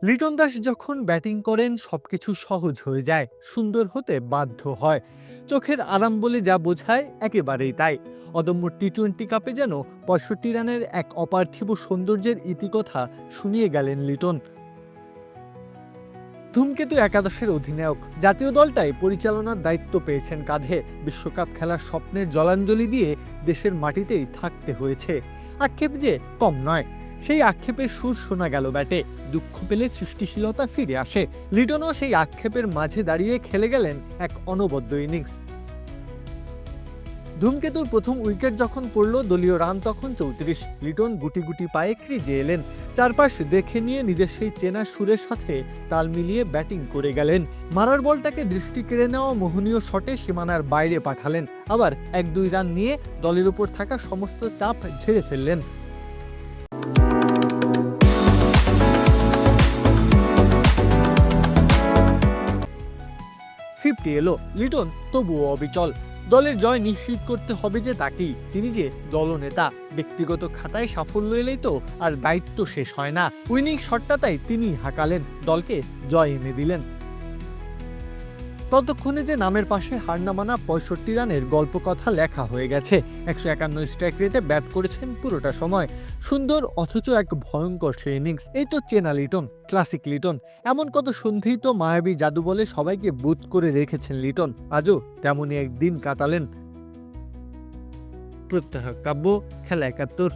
লিটন দাস যখন ব্যাটিং করেন সবকিছু সহজ হয়ে যায়, সুন্দর হতে বাধ্য হয়। চোখের আরাম বলে যা বোঝায় একেবারেই তাই। অদম্য টি-20 কাপে যেন ৬৫ রানের এক অপার্থিব সৌন্দর্যের ইতিকথা শুনিয়ে গেলেন লিটন। ধূমকেতু একাদশের অধিনায়ক, জাতীয় দলটাই পরিচালনার দায়িত্ব পেয়েছেন কাঁধে। বিশ্বকাপ খেলার স্বপ্নের জলাঞ্জলি দিয়ে দেশের মাটিতেই থাকতে হয়েছে। আক্ষেপ যে কম নয়, সেই আক্ষেপের সুর শোনা গেল ব্যাটে। দুঃখ পেলে সৃষ্টিশীলতা ফিরে আসে। লিটনও সেই আক্ষেপের মাঝে দাঁড়িয়ে খেলে গেলেন এক অনবদ্য ইনিংস। ধূমকেতুর প্রথম উইকেট যখন পড়ল, দলীয় রান তখন ৩৪। লিটন গুটি গুটি পায়ে ক্রিজে এলেন। চারপাশ দেখে নিয়ে নিজের সেই চেনা সুরের সাথে তাল মিলিয়ে ব্যাটিং করে গেলেন। মারার বলটাকে দৃষ্টি কেড়ে নেওয়া মোহনীয় শটে সীমানার বাইরে পাঠালেন। আবার ১-২ রান নিয়ে দলের উপর থাকা সমস্ত চাপ ঝেড়ে ফেললেন। 50 এলো, লিটন তবুও অবিচল। দলের জয় নিশ্চিত করতে হবে যে তাকেই। তিনি যে দলনেতা, ব্যক্তিগত খাতায় সাফল্য এলেই তো আর দায়িত্ব শেষ হয় না। উইনিং শটটা তাই তিনি হাঁকালেন, দলকে জয় এনে দিলেন। ততক্ষণে যে নামের পাশে হার না মানা ৬৫ রানের গল্প কথা লেখা হয়ে গেছে। ১৫১ স্ট্রাইক রেটে ব্যাট করেছেন পুরোটা সময়। সুন্দর অথচ এক ভয়ঙ্কর সে ইনিংস। এই তো চেনা লিটন, ক্লাসিক লিটন। এমন কত সন্ধেই তো মায়াবী জাদু বলে সবাইকে বুঁদ করে রেখেছেন লিটন। আজও তেমনই একদিন কাটালেন। প্রত্যহ কাব্য, খেলা ৭১।